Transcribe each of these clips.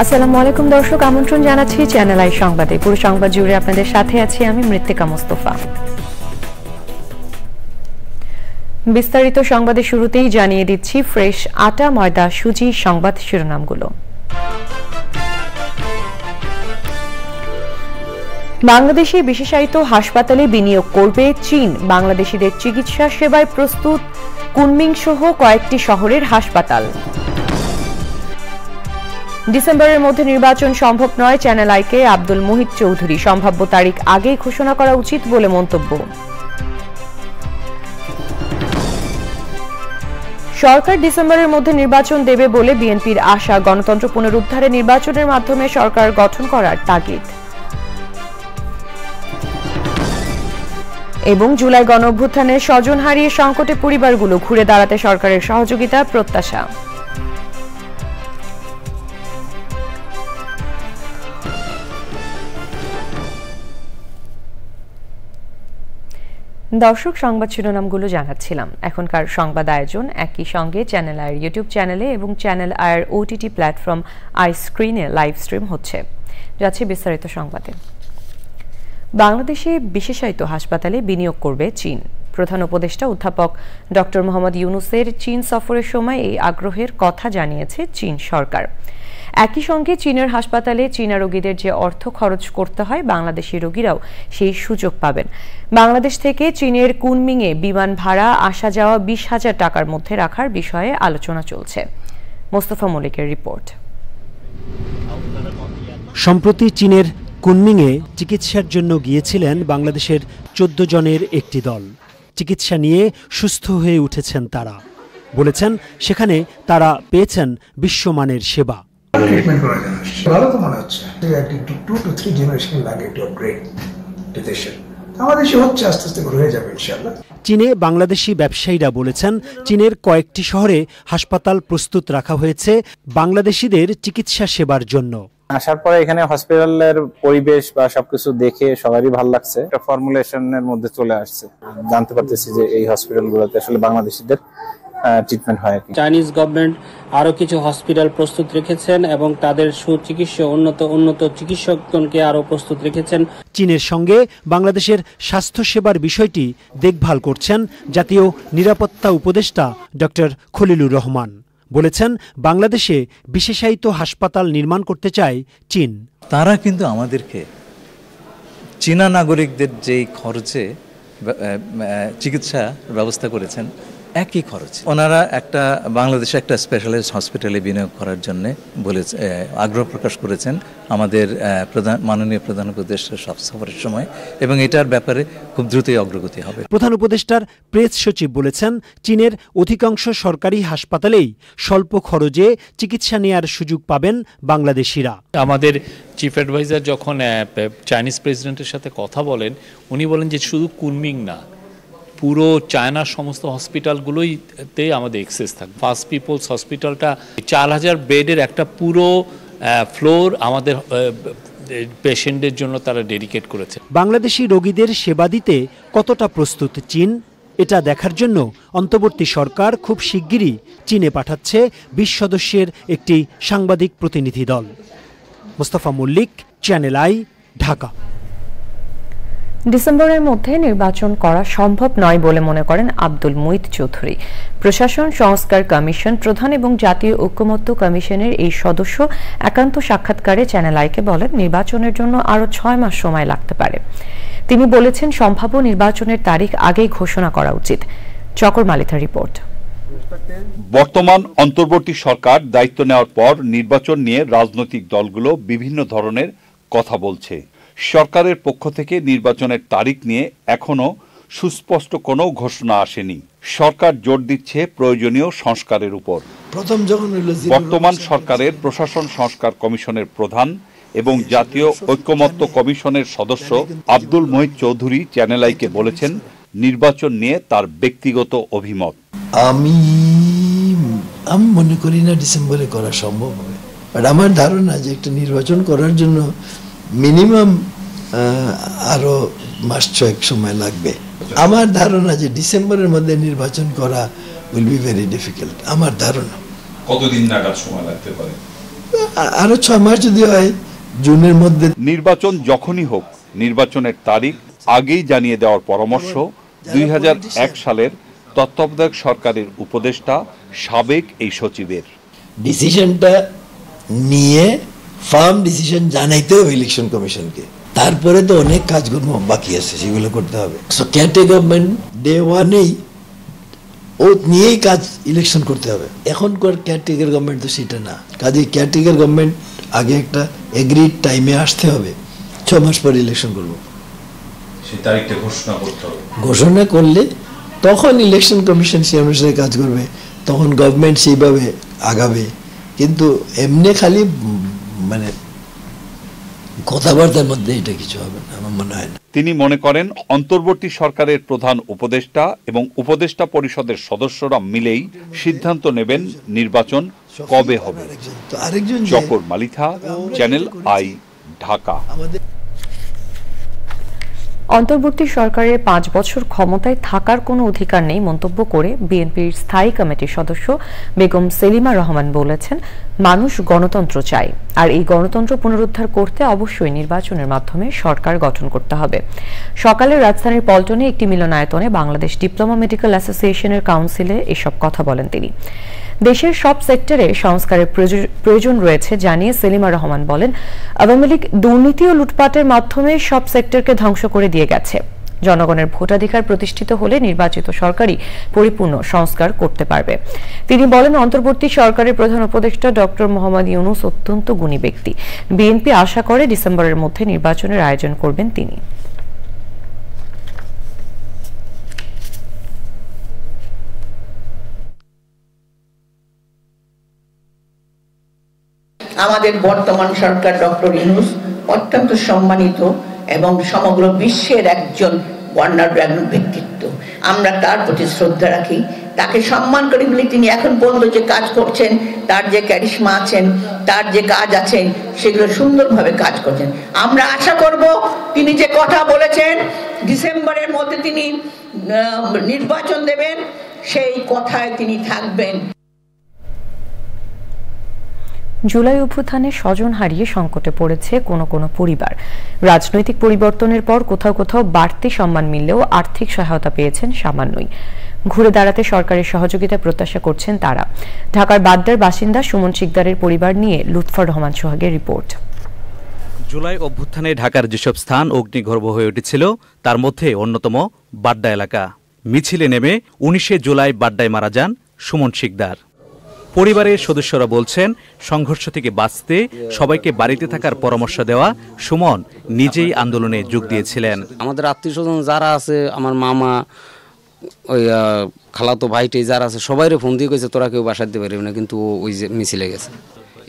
আসসালামু আলাইকুম দর্শক, আমন্ত্রণ জানাচ্ছি চ্যানেল আই সংবাদে। পুরো সংবাদ জুড়ে আপনাদের সাথে আছি আমি মৃত্তিকা মোস্তফা। বিস্তারিত সংবাদের শুরুতেই জানিয়ে দিচ্ছি ফ্রেশ আটা, ময়দা, সুজি সংবাদ শিরোনামগুলো। বাংলাদেশে বিশেষায়িত হাসপাতালে বিনিয়োগ করবে চীন। বাংলাদেশিদের চিকিৎসা সেবায় প্রস্তুত কুনমিং সহ কয়েকটি শহরের হাসপাতাল। ডিসেম্বরের মধ্যে নির্বাচন সম্ভব নয়, চ্যানেল আইকে আব্দুল মুহিত চৌধুরী। সম্ভাব্য তারিখ আগেই ঘোষণা করা উচিত বলে মন্তব্য। সরকার ডিসেম্বরের মধ্যে নির্বাচন দেবে বলে বিএনপির আশা। গণতন্ত্র পুনরুদ্ধারে নির্বাচনের মাধ্যমে সরকার গঠন করার তাগিদ। এবং জুলাই গণঅভ্যুত্থানে স্বজন হারিয়ে সংকটে পরিবারগুলো, ঘুরে দাঁড়াতে সরকারের সহযোগিতা প্রত্যাশা। দর্শক, সংবাদ শিরোনামগুলো জানাচ্ছিলাম। এখনকার সংবাদ আয়োজন একই সঙ্গে চ্যানেল আইয়ের ইউটিউব চ্যানেলে এবং চ্যানেল আইয়ের ওটিটি প্ল্যাটফর্ম আই স্ক্রিনে লাইভ স্ট্রিম হচ্ছে। যাচ্ছে বিস্তারিত সংবাদে। বাংলাদেশে বিশেষায়িত হাসপাতালে বিনিয়োগ করবে চীন। প্রধান উপদেষ্টা অধ্যাপক ডক্টর মোহাম্মদ ইউনূসের চীন সফরের সময় এই আগ্রহের কথা জানিয়েছে চীন সরকার। একই সঙ্গে চীনের হাসপাতালে চীনা রোগীদের যে অর্থ খরচ করতে হয়, বাংলাদেশি রোগীরাও সেই সুযোগ পাবেন। বাংলাদেশ থেকে চীনের কুনমিংয়ে বিমান ভাড়া আসা যাওয়া 20,000 টাকার মধ্যে রাখার বিষয়ে আলোচনা চলছে। মোস্তফা মল্লিকের রিপোর্ট। সম্প্রতি চীনের কুনমিংয়ে চিকিৎসার জন্য গিয়েছিলেন বাংলাদেশের 14 জনের একটি দল। চিকিৎসা নিয়ে সুস্থ হয়ে উঠেছেন তারা। বলেছেন সেখানে তারা পেয়েছেন বিশ্বমানের সেবা। ট্রিটমেন্ট করার জন্য ভালো তো মনে হচ্ছে। 2 to 3 জেনারেশন লাগে টু আপগ্রেড টু দেশে। আমাদের দেশে হচ্ছে, আস্তে আস্তে হয়ে যাবে ইনশাআল্লাহ। চীনে বাংলাদেশি ব্যবসায়ীরা বলেছেন চীনের কয়েকটি শহরে হাসপাতাল প্রস্তুত রাখা হয়েছে বাংলাদেশিদের চিকিৎসা সেবার জন্য। আসার পরে এখানে হসপিটালের পরিবেশ বা সবকিছু দেখে সবারই ভালো লাগছে। একটা ফর্মুলেশনের মধ্যে চলে আসছে, জানতে পারতেছি যে এই হসপিটালগুলোতে আসলে বাংলাদেশিদের ট্রিটমেন্ট হয়। চাইনিজ গভর্নমেন্ট আরো কিছু হসপিটাল প্রস্তুত রেখেছেন এবং তাদের সুচিকিৎসা উন্নত চিকিৎসকগণকে আরো প্রস্তুত রেখেছেন। চীনের সঙ্গে বাংলাদেশের স্বাস্থ্য সেবার বিষয়টি দেখভাল করছেন জাতীয় নিরাপত্তা উপদেষ্টা ডক্টর খলিলুর রহমান। বলেছেন বাংলাদেশে বিশেষায়িত হাসপাতাল নির্মাণ করতে চায় চীন। তারা কিন্তু আমাদেরকে চীনা নাগরিকদের যেই খরচে চিকিৎসা ব্যবস্থা করেছেন একই খরচ ওনারা একটা বাংলাদেশে একটা স্পেশালাইজড হসপিটালে বিনিয়োগ করার জন্য বলেছে, আগ্রহ প্রকাশ করেছেন আমাদের মাননীয় প্রধান উপদেষ্টার সফরের সময়, এবং এটার ব্যাপারে খুব দ্রুতই অগ্রগতি হবে। প্রধান উপদেষ্টার প্রেস সচিব বলেছেন চীনের অধিকাংশ সরকারি হাসপাতালেই স্বল্প খরচে চিকিৎসা নেয়ার সুযোগ পাবেন বাংলাদেশিরা। আমাদের চিফ অ্যাডভাইজার যখন চাইনিজ প্রেসিডেন্টের সাথে কথা বলেন, উনি বলেন যে শুধু কুনমিং না, পুরো চায়নার সমস্ত হসপিটালগুলোইতে আমাদের এক্সেস থাকবে। ফার্স্ট পিপলস হসপিটালটা 4000 বেডের একটা পুরো ফ্লোর আমাদের পেশেন্টদের জন্য তারা ডেডিকেট করেছে। বাংলাদেশি রোগীদের সেবা দিতে কতটা প্রস্তুত চীন, এটা দেখার জন্য অন্তর্বর্তী সরকার খুব শিগগিরই চীনে পাঠাচ্ছে 20 সদস্যের একটি সাংবাদিক প্রতিনিধি দল। Mostafa Mallik, channel I, Dhaka. ডিসেম্বরের মধ্যে নির্বাচন করা সম্ভব নয় বলে মনে করেন আব্দুল মুহিত চৌধুরী। প্রশাসন সংস্কার কমিশন প্রধান এবং জাতীয় ঐক্যমত্য কমিশনের এই সদস্য একান্ত সাক্ষাৎকারে চ্যানেল আইকে বলেন নির্বাচনের জন্য আরো 6 মাস সময় লাগতে পারে। তিনি বলেছেন সম্ভাব্য নির্বাচনের তারিখ আগেই ঘোষণা করা উচিত। চকর মালিথার রিপোর্ট। বর্তমান অন্তর্বর্তী সরকার দায়িত্ব নেওয়ার পর নির্বাচন নিয়ে রাজনৈতিক দলগুলো বিভিন্ন ধরনের কথা বলছে। সরকারের পক্ষ থেকে নির্বাচনের তারিখ নিয়ে এখনো সুস্পষ্ট কোনো ঘোষণা আসেনি। সরকার জোর দিচ্ছে প্রয়োজনীয় সংস্কারের উপর। বর্তমান সরকারের প্রশাসন সংস্কার কমিশনের প্রধান এবং জাতীয় ঐক্যমত্য কমিশনের সদস্য আব্দুল মুহিত চৌধুরী চ্যানেল আইকে বলেছেন নির্বাচন নিয়ে তার ব্যক্তিগত অভিমত। আমি মনে করি না ডিসেম্বরে করা সম্ভব হবে, বাট আমার ধারণা যে একটা নির্বাচন করার জন্য মিনিমাম আরো মাস 6 সময় লাগবে। আমার ধারণা যে ডিসেম্বরের মধ্যে নির্বাচন করা উইল বি ভেরি ডিফিকাল্ট। আমার ধারণা কতদিন নাগাদ সময় লাগতে পারে? আরো 6 মাস যদি হয় জুনের মধ্যে। নির্বাচন যখনই হোক নির্বাচনের তারিখ আগেই জানিয়ে দেওয়ার পরামর্শ 2001 সালের তত্ত্বাবধায়ক সরকারের উপদেষ্টা সাবেক এই সচিবের। ডিসিশনটা নিয়ে ফার্ম ডিসিশন জানাইতে হবে ইলেকশন কমিশনকে, তারপরে তো অনেক কাজকর্ম বাকি আছে, সেগুলো করতে হবে। সো ক্যাটেগরি গভর্নমেন্ট ডে ওয়ানেই ও নিয়েই কাজ ইলেকশন করতে হবে। এখনকার ক্যাটেগরি গভর্নমেন্ট তো সেটা না, কাজে ক্যাটেগরি গভর্নমেন্ট আগে একটা এগ্রিড টাইমে আসতে হবে, 6 মাস পর ইলেকশন করবো, সেই তারিখটা ঘোষণা করতে হবে। ঘোষণা করলে তখন ইলেকশন কমিশন সেই অনুসারে কাজ করবে, তখন গভর্নমেন্ট সেইভাবে আগাবে। কিন্তু এমনি খালি মানে কথাবার্তার মধ্যে এটা কিছু হবে না আমার মনে হয় না। তিনি মনে করেন অন্তর্বর্তী সরকারের প্রধান উপদেষ্টা এবং উপদেষ্টা পরিষদের সদস্যরা মিলেই সিদ্ধান্ত নেবেন নির্বাচন কবে হবে। জকর মালিথা, চ্যানেল আই, ঢাকা। অন্তর্বর্তী সরকারের 5 বছর ক্ষমতায় থাকার কোনো অধিকার নেই মন্তব্য করে বিএনপির স্থায়ী কমিটির সদস্য বেগম সেলিমা রহমান বলেছেন, মানুষ গণতন্ত্র চায়, আর এই গণতন্ত্র পুনরুদ্ধার করতে অবশ্যই নির্বাচনের মাধ্যমে সরকার গঠন করতে হবে। সকালে রাজধানীর পল্টনে একটি মিলনায়তনে বাংলাদেশ ডিপ্লোমা মেডিকেল অ্যাসোসিয়েশনের কাউন্সিলে এসব কথা বলেন তিনি। দেশের সব সেক্টরে সংস্কারের প্রয়োজন রয়েছে জানিয়ে সেলিমা রহমান বলেন, আওয়ামী লীগ দুর্নীতি ও লুটপাটের মাধ্যমে সব সেক্টরকে ধ্বংস করে দিয়ে গেছে। জনগণের ভোটাধিকার প্রতিষ্ঠিত হলে নির্বাচিত সরকারই পরিপূর্ণ সংস্কার করতে পারবে। তিনি বলেন, অন্তর্বর্তী সরকারের প্রধান উপদেষ্টা ডক্টর মোহাম্মদ ইউনূস অত্যন্ত গুণী ব্যক্তি। বিএনপি আশা করে ডিসেম্বরের মধ্যে নির্বাচনের আয়োজন করবেন তিনি। আমাদের বর্তমান সরকার ডক্টর ইউনূস অত্যন্ত সম্মানিত এবং সমগ্র বিশ্বের একজন বর্ণাঢ্য ব্যক্তিত্ব। আমরা তার প্রতি শ্রদ্ধা রাখি, তাকে সম্মান করি বলে তিনি এখন পর্যন্ত যে কাজ করছেন, তার যে ক্যারিশমা আছেন, তার যে কাজ আছেন, সেগুলো সুন্দরভাবে কাজ করছেন। আমরা আশা করব তিনি যে কথা বলেছেন ডিসেম্বরের মধ্যে তিনি নির্বাচন দেবেন, সেই কথায় তিনি থাকবেন। জুলাই অভ্যুত্থানে স্বজন হারিয়ে সংকটে পড়েছে কোনো পরিবার। রাজনৈতিক পরিবর্তনের পর কোথাও কোথাও বাড়তি সম্মান মিললেও আর্থিক সহায়তা পেয়েছেন সামান্যই। ঘুরে দাঁড়াতে সরকারের সহযোগিতা প্রত্যাশা করছেন তারা। ঢাকার বাড্ডার বাসিন্দা সুমন শিকদারের পরিবার নিয়ে লুৎফর রহমান সোহাগের রিপোর্ট। জুলাই অভ্যুত্থানে ঢাকার যেসব স্থান অগ্নিগর্ভ হয়ে উঠেছিল তার মধ্যে অন্যতম বাড্ডা এলাকা। মিছিলে নেমে 19 জুলাই বাড্ডায় মারা যান সুমন শিকদার। পরিবারের সদস্যরা বলছেন, সংঘর্ষ থেকে বাঁচতে সবাইকে বাড়িতে থাকার পরামর্শ দেওয়া সুমন নিজেই আন্দোলনে যোগ দিয়েছিলেন। আমাদের আত্মীয়স্বজন যারা আছে, আমার মামা, ওই খালাতো ভাইটাই যারা আছে, সবাইরে ফোন দিয়ে কইছে তোরা কেউ বাসায় দিতে পারবি না, কিন্তু ওই যে মিছিলে গেছে।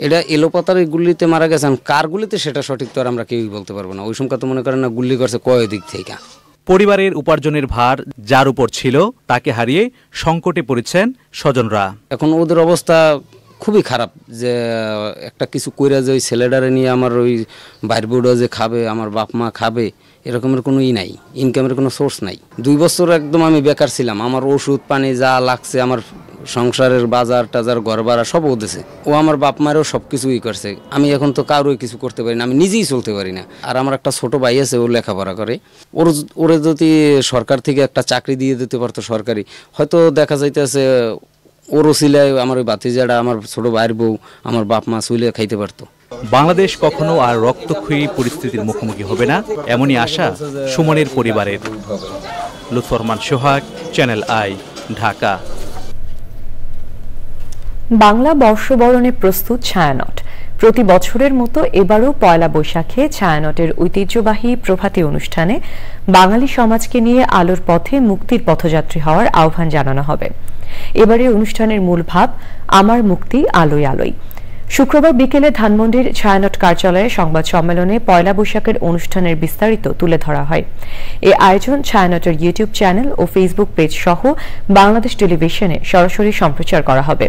এটা এলোপাতার গুলিতে মারা গেছেন, কার গুলিতে সেটা সঠিক তো আর আমরা কেউই বলতে পারবো না। ওই সময় তো মনে করেন না গুলি করছে কয় দিক থেকে। পরিবারের উপার্জনের ভার যার উপর ছিল তাকে হারিয়ে সংকটে পড়েছেন স্বজনরা। এখন ওদের অবস্থা খুবই খারাপ, যে একটা কিছু কইরা যে ওই ছেলেটারে নিয়ে আমার ওই বাইর বোর্ডও যে খাবে, আমার বাপ মা খাবে, এরকমের কোনো নাই, ইনকামের কোনো সোর্স নাই। 2 বছর একদম আমি বেকার ছিলাম। আমার ওষুধ পানি যা লাগছে, আমার সংসারের বাজার টাজার ঘর ভাড়া সব ওদেছে। ও আমার বাপ মায়েরও সব কিছুই করছে। আমি এখন তো কারোই কিছু করতে পারি না, আমি নিজেই চলতে পারি না। আর আমার একটা ছোট ভাই আছে, ও লেখাপড়া করে। ওরে যদি সরকার থেকে একটা চাকরি দিয়ে দিতে পারতো সরকারি, হয়তো দেখা যাইতেছে ওরও সিলায় আমার ওই ভাতিজাটা, আমার ছোট ভাইয়ের বউ, আমার বাপ মা চুলে খাইতে পারতো। বাংলাদেশ কখনো আর রক্তক্ষয়ী পরিস্থিতির মুখোমুখি হবে না, এমনই আশা সুমনের পরিবারের। লুৎফর রহমান সোহাগ, চ্যানেল আই, ঢাকা। বাংলা বর্ষবরণে প্রস্তুত ছায়ানট। প্রতি বছরের মতো এবারও পয়লা বৈশাখে ছায়ানটের ঐতিহ্যবাহী প্রভাতী অনুষ্ঠানে বাঙালি সমাজকে নিয়ে আলোর পথে মুক্তির পথযাত্রী হওয়ার আহ্বান জানানো হবে। এবারের অনুষ্ঠানের মূল ভাব আমার মুক্তি আলোয় আলোয়। শুক্রবার বিকেলে ধানমন্ডির ছায়ানট কার্যালয়ে সংবাদ সম্মেলনে পয়লা বৈশাখের অনুষ্ঠানের বিস্তারিত তুলে ধরা হয়। এই আয়োজন ছায়ানটের ইউটিউব চ্যানেল ও ফেসবুক পেজ সহ বাংলাদেশ টেলিভিশনে সরাসরি সম্প্রচার করা হবে।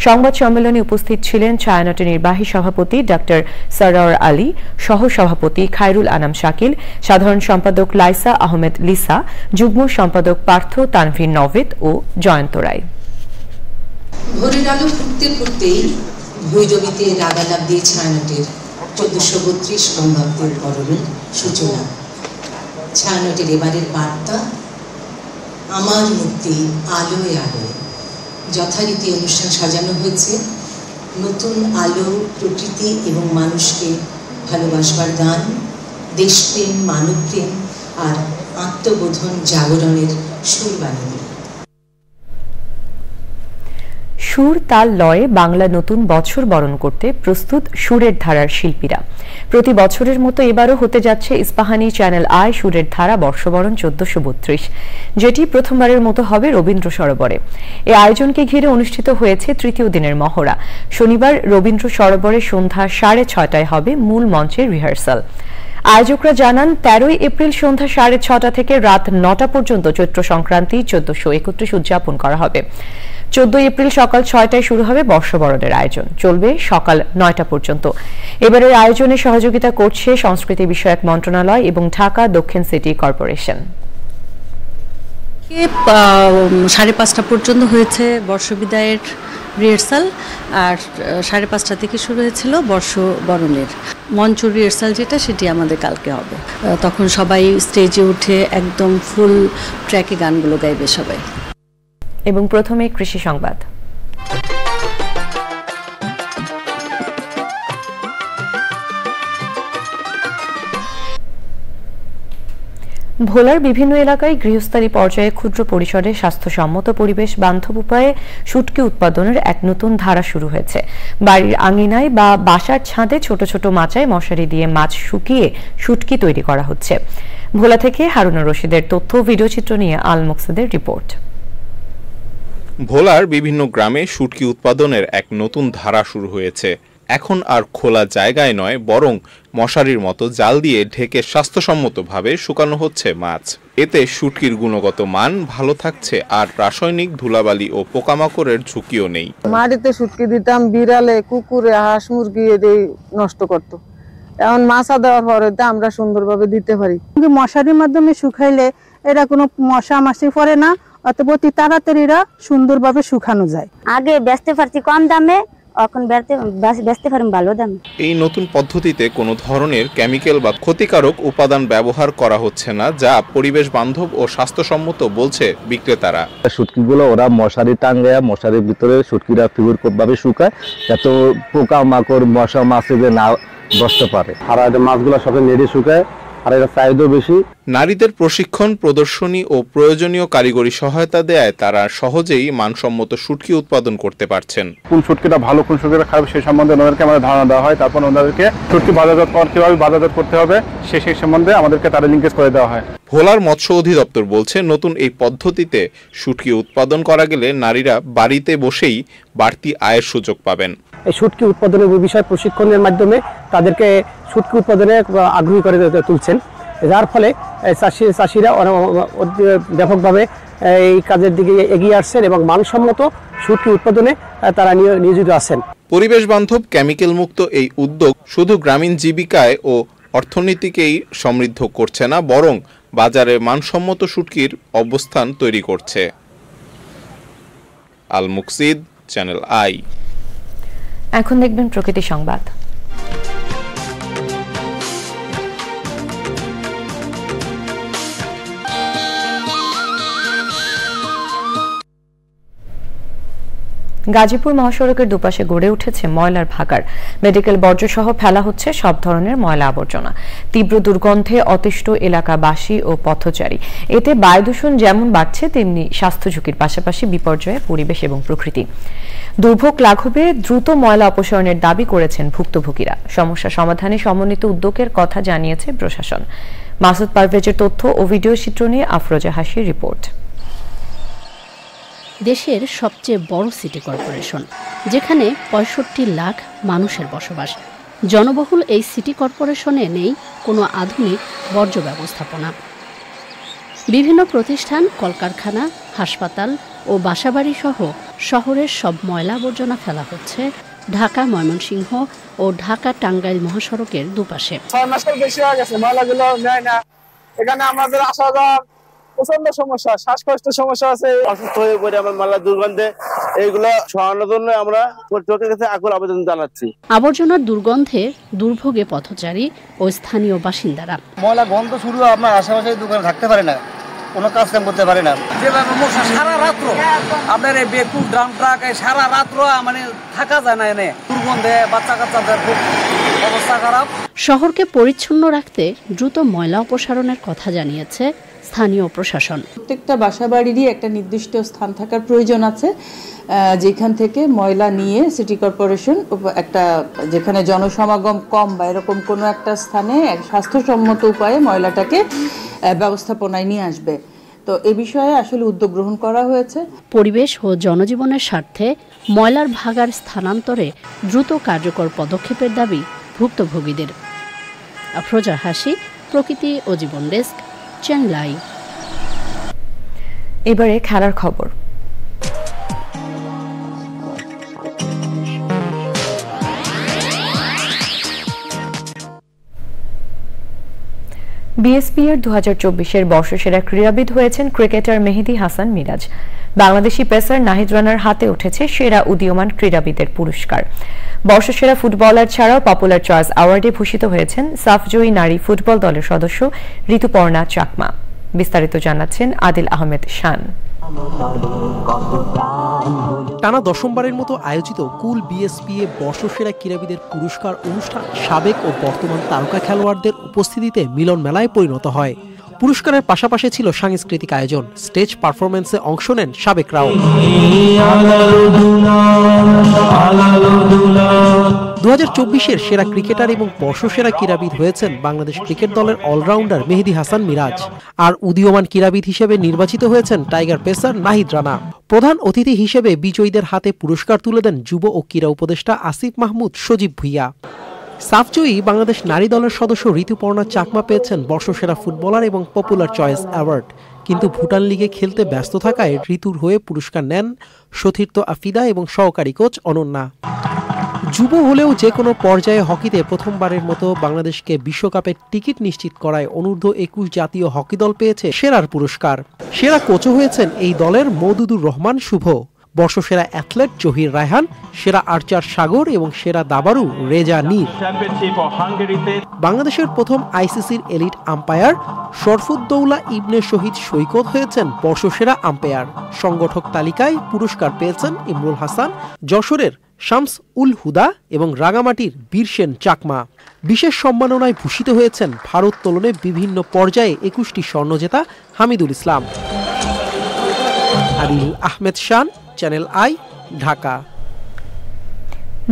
সংবাদ সম্মেলনে উপস্থিত ছিলেন ছায়ানটের নির্বাহী সভাপতি ডক্টর সরওয়ার আলী, সহ সভাপতি খায়রুল আনাম শাকিল, সাধারণ সম্পাদক লাইসা আহমেদ লিসা, যুগ্ম সম্পাদক পার্থ তানভীর নভেদ ও জয়ন্ত রায়। ভোরের আলো ফুটতে ফুটতেই ভৈরবীতে রাগালাভ দিয়ে ছায়ানটের 1432 বঙ্গাব্দের বরণের সূচনা। ছায়ানটের এবারের বার্তা আমার মুক্তি আলোয় আলোয়। যথারীতি অনুষ্ঠান সাজানো হয়েছে নতুন আলো, প্রকৃতি এবং মানুষকে ভালোবাসবার গান, দেশপ্রেম, মানবপ্রেম আর আত্মবোধন জাগরণের সুর বানিয়ে। সুর তাল লয়ে বাংলা নতুন বছর বরণ করতে প্রস্তুত সুরের ধারার শিল্পীরা। প্রতি বছরের মতো এবারও হতে যাচ্ছে ইস্পাহানি চ্যানেল আই সুরের ধারা বর্ষবরণ 1432, যেটি প্রথমবারের মতো হবে রবীন্দ্র সরোবরে। এই আয়োজনকে ঘিরে অনুষ্ঠিত হয়েছে তৃতীয় দিনের মহড়া। শনিবার রবীন্দ্র সরোবরে সন্ধ্যা 6:30টায় হবে মূল মঞ্চের রিহার্সাল। আয়োজকরা জানান 13 এপ্রিল সন্ধ্যা 6:30 থেকে রাত 9টা পর্যন্ত চৈত্র সংক্রান্তি 1431 উদযাপন করা হবে। 14 এপ্রিল সকাল 6টায় শুরু হবে বর্ষবরণের আয়োজন, চলবে সকাল 9টা পর্যন্ত। এবারের আয়োজনে সহযোগিতা করছে সংস্কৃতি বিষয়ক মন্ত্রণালয় এবং ঢাকা দক্ষিণ সিটি কর্পোরেশন। 5:30 পর্যন্ত হয়েছে বর্ষবিদায়ের রিহার্সাল, আর 5:30 থেকে শুরু হয়েছিল বর্ষবরণের মঞ্চ রিহার্সাল, যেটা সেটি আমাদের কালকে হবে। তখন সবাই স্টেজে উঠে একদম ফুল ট্র্যাকে গানগুলো গাইবে সবাই। এবং প্রথমে কৃষি সংবাদ। ভোলার বিভিন্ন এলাকায় গৃহস্থালী পর্যায়ে ক্ষুদ্র পরিসরে স্বাস্থ্যসম্মত পরিবেশ বান্ধব উপায়ে শুটকি উৎপাদনের এক নতুন ধারা শুরু হয়েছে। বাড়ির আঙিনায় বা বাসার ছাদে ছোট ছোট মাচায় মশারি দিয়ে মাছ শুকিয়ে শুটকি তৈরি করা হচ্ছে। ভোলা থেকে হারুনুর রশিদের তথ্য, ভিডিওচিত্র নিয়ে আল মুকসিদের রিপোর্ট। ভোলার বিভিন্ন গ্রামে শুটকি উৎপাদনের এক নতুন ধারা শুরু হয়েছে। এখন আর খোলা জায়গায় নয়, বরং মশারির মতো জাল দিয়ে ঢেকে স্বাস্থ্যসম্মতভাবে শুকানো হচ্ছে মাছ। এতে শুটকির গুণগত মান ভালো থাকছে, আর রাসায়নিক ধুলাবালি ও পোকামাকড়ের ঝুঁকিও নেই। মাটিতে শুটকি দিতাম, বিড়ালে, কুকুরে, হাঁস মুরগি এদের নষ্ট করত। এখন মাছা দেওয়ার পরে আমরা সুন্দরভাবে দিতে পারি। মশারির মাধ্যমে শুকাইলে এরা কোনো মশা মাছি পড়ে না, অতএব অতি তাড়াতাড়ি সুন্দরভাবে শুকানো যায়। আগে বেচতে পারছি কম দামে, এখন বেচতে পারি ভালো দামে। এই নতুন পদ্ধতিতে কোনো ধরনের কেমিক্যাল বা ক্ষতিকারক উপাদান ব্যবহার করা হচ্ছে না, যা পরিবেশ বান্ধব ও স্বাস্থ্যসম্মত বলছে বিক্রেতারা। শুটকিগুলো ওরা মশারি টাঙ্গায়, মশারির ভিতরে শুটকিরা ফিগুরভাবে শুকায়, যাতে পোকা মাকড় মশা মাছে যে না বসতে পারে। আর মাছগুলো সবাই নেড়ে শুকায়, আর এর চাহিদাও বেশি। নারীদের প্রশিক্ষণ, প্রদর্শনী ও প্রয়োজনীয় কারিগরি সহায়তা দেয় তারা সহজেই মানসম্মত শুটকি উৎপাদন করতে পারছেন। কোন শুটকিটা ভালো, কোন শুটকিটা খারাপ, সেই সম্বন্ধে ওনাদেরকে আমাদের ধারণা দেওয়া হয়। তারপর ওনাদেরকে শুটকি বাজারজাত কিভাবে বাজারজাত করতে হবে সেই সম্বন্ধে আমাদেরকে তারা লিঙ্কেজ করে দেওয়া হয়। ভোলার মৎস্য অধিদপ্তর বলছে, নতুন এই পদ্ধতিতে শুটকি উৎপাদন করা গেলে নারীরা বাড়িতে বসেই বাড়তি আয়ের সুযোগ পাবেন। এই শুটকি উৎপাদনের বিষয় প্রশিক্ষণের মাধ্যমে তাদেরকে শুটকি উৎপাদনে আগ্রহী করে তুলছেন, যার ফলে চাষিরা ব্যাপকভাবে এই কাজের দিকে এগিয়ে আসছেন এবং মানসম্মত শুটকি উৎপাদনে তারা নিয়োজিত আছেন। পরিবেশ বান্ধব, কেমিক্যাল মুক্ত এই উদ্যোগ শুধু গ্রামীণ জীবিকায় ও অর্থনীতিকেই সমৃদ্ধ করছে না, বরং বাজারে মানসম্মত শুটকির অবস্থান তৈরি করছে। আল মুকসিদ, চ্যানেল আই। এখন দেখবেন প্রকৃতি সংবাদ। গাজীপুর মহাসড়কের দুপাশে গড়ে উঠেছে ময়লার ভাগাড়। মেডিকেল বর্জ্য সহ ফেলা হচ্ছে সব ধরনের ময়লা আবর্জনা। তীব্র দুর্গন্ধে অতিষ্ঠ এলাকাবাসী ও পথচারী। এতে বায়ু দূষণ যেমন বাড়ছে, তেমনি স্বাস্থ্য ঝুঁকির পাশাপাশি বিপর্যয়ে পরিবেশ এবং প্রকৃতি। দুর্ভোগ লাঘবে দ্রুত ময়লা অপসারণের দাবি করেছেন ভুক্তভোগীরা। সমস্যা সমাধানে সমন্বিত উদ্যোগের কথা জানিয়েছে প্রশাসন। মাসুদ পারভেজের তথ্য ও ভিডিও চিত্র নিয়ে আফরোজা হাসির রিপোর্ট। দেশের সবচেয়ে বড় সিটি কর্পোরেশন, যেখানে 65 লাখ মানুষের বসবাস। জনবহুল এই সিটি কর্পোরেশনে নেই কোনো আধুনিক বর্জ্য ব্যবস্থাপনা। বিভিন্ন প্রতিষ্ঠান, কলকারখানা, হাসপাতাল ও বাসাবাড়ি সহ শহরের সব ময়লা আবর্জনা ফেলা হচ্ছে ঢাকা, ময়মনসিংহ ও ঢাকা টাঙ্গাইল মহাসড়কের দুপাশে। 6 মাস বেশি হয়ে গেছে, ময়লাগুলো নেয় না। এখানে আমাদের আসা যাওয়া প্রচন্ড সমস্যা, শ্বাসকষ্টের সমস্যা আছে। অসুস্থ হয়ে পড়ে আমার ময়লা দুর্গন্ধে এইগুলো সরানোর জন্য আমরা কর্তৃপক্ষের কাছে আকুল আবেদন জানাচ্ছি। আবর্জনার দুর্গন্ধে দুর্ভোগে পথচারী ও স্থানীয় বাসিন্দারা। ময়লা গন্ধ শুরু আপনার আশেপাশে দোকানে থাকতে পারে না, কোনো কাজ কাম করতে পারে না। যেভাবে মশা সারা রাত্র আপনার এই বেকুব ড্রাম ট্রাক সারা রাত্র মানে থাকা যায় না, এনে দুর্গন্ধে বাচ্চা কাচ্চাদের খুব অবস্থা খারাপ। শহরকে পরিচ্ছন্ন রাখতে দ্রুত ময়লা অপসারণের কথা জানিয়েছে স্থানীয় প্রশাসন। প্রত্যেকটা বাসাবাড়িরই একটা নির্দিষ্ট স্থান থাকার প্রয়োজন আছে, যেখান থেকে ময়লা নিয়ে সিটি কর্পোরেশন একটা যেখানে জনসমাগম কম বা এরকম কোনো একটা স্থানে স্বাস্থ্যসম্মত উপায়ে ময়লাটাকে ব্যবস্থাপনায় নিয়ে আসবে। তো এ বিষয়ে আসলে উদ্যোগ গ্রহণ করা হয়েছে। পরিবেশ ও জনজীবনের স্বার্থে ময়লার ভাগার স্থানান্তরে দ্রুত কার্যকর পদক্ষেপের দাবি ভুক্তভোগীদের। আফরোজা হাসি, প্রকৃতি ও জীবন ডেস্ক, চ্যানেল আই। এবারে খেলার খবর। বিএসপির 2024-এর বর্ষসেরা ক্রীড়াবিদ হয়েছেন ক্রিকেটার মেহেদী হাসান মিরাজ। বাংলাদেশি পেসার নাহিদ রানার হাতে উঠেছে সেরা উদীয়মান ক্রীড়াবিদের পুরস্কার। বর্ষসেরা ফুটবলার ছাড়াও পপুলার চয়েস অ্যাওয়ার্ডে ভূষিত হয়েছেন সাফজয়ী নারী ফুটবল দলের সদস্য ঋতুপর্ণা চাকমা। বিস্তারিত জানাচ্ছেন আদিল আহমেদ শান। টানা দশমবারের মতো আয়োজিত কুল বিএসপিএ বর্ষসেরা ক্রীড়াবিদের পুরস্কার অনুষ্ঠান সাবেক ও বর্তমান তারকা খেলোয়াড়দের উপস্থিতিতে মিলন মেলায় পরিণত হয়। পুরস্কারের পাশাপাশি ছিল সাংস্কৃতিক আয়োজন। স্টেজ পারফরমেন্সে অংশ নেন সাবেকরাও। 2024-এর সেরা ক্রিকেটার এবং বর্ষসেরা ক্রীড়াবিদ হয়েছেন বাংলাদেশ ক্রিকেট দলের অলরাউন্ডার মেহেদী হাসান মিরাজ। আর উদীয়মান ক্রীড়াবিদ হিসেবে নির্বাচিত হয়েছেন টাইগার পেসার নাহিদ রানা। প্রধান অতিথি হিসেবে বিজয়ীদের হাতে পুরস্কার তুলে দেন যুব ও ক্রীড়া উপদেষ্টা আসিফ মাহমুদ সজীব ভুইয়া। সাফজয়ী বাংলাদেশ নারী দলের সদস্য ঋতুপর্ণা চাকমা পেয়েছেন বর্ষসেরা ফুটবলার এবং পপুলার চয়েস অ্যাওয়ার্ড। কিন্তু ভুটান লিগে খেলতে ব্যস্ত থাকায় ঋতুর হয়ে পুরস্কার নেন সতীর্থ আফিদা এবং সহকারী কোচ অনন্যা। যুব হলেও যে কোনো পর্যায়ে হকিতে প্রথমবারের মতো বাংলাদেশকে বিশ্বকাপের টিকিট নিশ্চিত করায় অনূর্ধ্ব 21 জাতীয় হকি দল পেয়েছে সেরার পুরস্কার। সেরা কোচও হয়েছেন এই দলের মওদুদুর রহমান শুভ। বর্ষসেরা অ্যাথলেট জহির রায়হান, সেরা আর্চার সাগর এবং সেরা দাবারু রেজা নীর। বাংলাদেশের প্রথম আইসিসির এলিট আম্পায়ার শরফুদ্দৌলা ইবনে শহীদ সৈকত হয়েছেন বর্ষসেরা আম্পায়ার। সংগঠক তালিকায় পুরস্কার পেয়েছেন ইমরুল হাসান, যশোরের শামস উল হুদা এবং রাঙামাটির বীরসেন চাকমা। বিশেষ সম্মাননায় ভূষিত হয়েছেন ভারোত্তোলনে বিভিন্ন পর্যায়ে 21টি স্বর্ণ জেতা হামিদুল ইসলাম। আদিল আহমেদ শান, চ্যানেল আই, ঢাকা।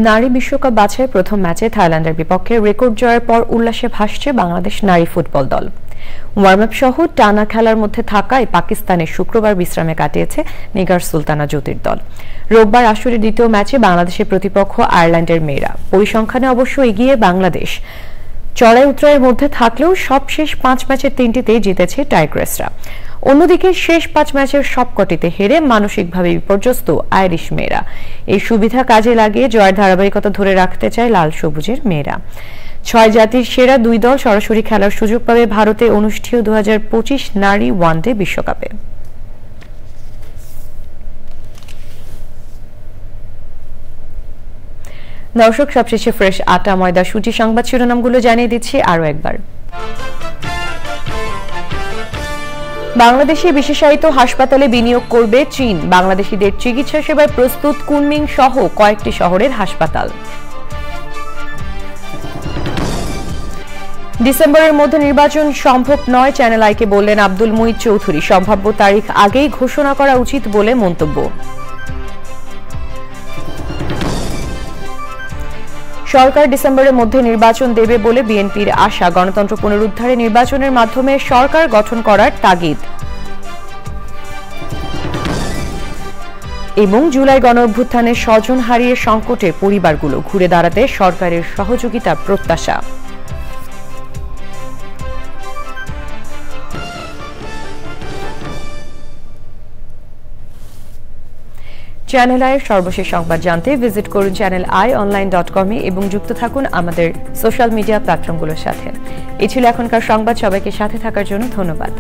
নারী বিশ্বকাপ বাছাই প্রথম ম্যাচে থাইল্যান্ডের বিপক্ষে রেকর্ড জয়ের পর উল্লাসে ভাসছে বাংলাদেশ নারী ফুটবল দল। ওয়ার্ম আপ সহ টানা খেলার মধ্যে থাকায় পাকিস্তানের শুক্রবার বিশ্রামে কাটিয়েছে নিগার সুলতানা জ্যোতির দল। রোববার আসরের দ্বিতীয় ম্যাচে বাংলাদেশের প্রতিপক্ষ আয়ারল্যান্ডের মেয়েরা। পরিসংখ্যানে অবশ্য এগিয়ে বাংলাদেশ। চড়াই উতরাইয়ের মধ্যে থাকলেও সবশেষ 5 ম্যাচের 3টিতেই জিতেছে টাইগ্রেসরা। অন্যদিকে শেষ 5 ম্যাচের সবকটিতে হেরে মানসিকভাবে বিপর্যস্ত আইরিশ মেয়েরা। এই সুবিধা কাজে লাগিয়ে জয়ের ধারাবাহিকতা ধরে রাখতে চায় লাল সবুজের মেয়েরা। 6 জাতির সেরা 2 দল সরাসরি খেলার সুযোগ পাবে ভারতে অনুষ্ঠেয় 2025 নারী ওয়ানডে বিশ্বকাপে। দর্শক, সবশেষে ফ্রেশ আটা ময়দা সুজি সংবাদ শিরোনামগুলো জানিয়ে দিচ্ছি আরো একবার। বাংলাদেশে বিশেষায়িত হাসপাতালে বিনিয়োগ করবে চীন। বাংলাদেশিদের চিকিৎসা সেবায় প্রস্তুত কুনমিং সহ কয়েকটি শহরের হাসপাতাল। ডিসেম্বরের মধ্যে নির্বাচন সম্ভব নয়, চ্যানেল আইকে বললেন আব্দুল মুঈদ চৌধুরী। সম্ভাব্য তারিখ আগেই ঘোষণা করা উচিত বলে মন্তব্য। সরকার ডিসেম্বরের মধ্যে নির্বাচন দেবে বলে বিএনপির আশা। গণতন্ত্র পুনরুদ্ধারে নির্বাচনের মাধ্যমে সরকার গঠন করার তাগিদ। এবং জুলাই গণঅভ্যুত্থানে স্বজন হারিয়ে সংকটে পরিবারগুলো, ঘুরে দাঁড়াতে সরকারের সহযোগিতা প্রত্যাশা। চ্যানেল আইয়ের সর্বশেষ সংবাদ জানতে ভিজিট করুন channelionline.com এবং যুক্ত থাকুন আমাদের সোশ্যাল মিডিয়া প্ল্যাটফর্মগুলোর সাথে। এই ছিল এখনকার সংবাদ। সবাইকে সাথে থাকার জন্য ধন্যবাদ।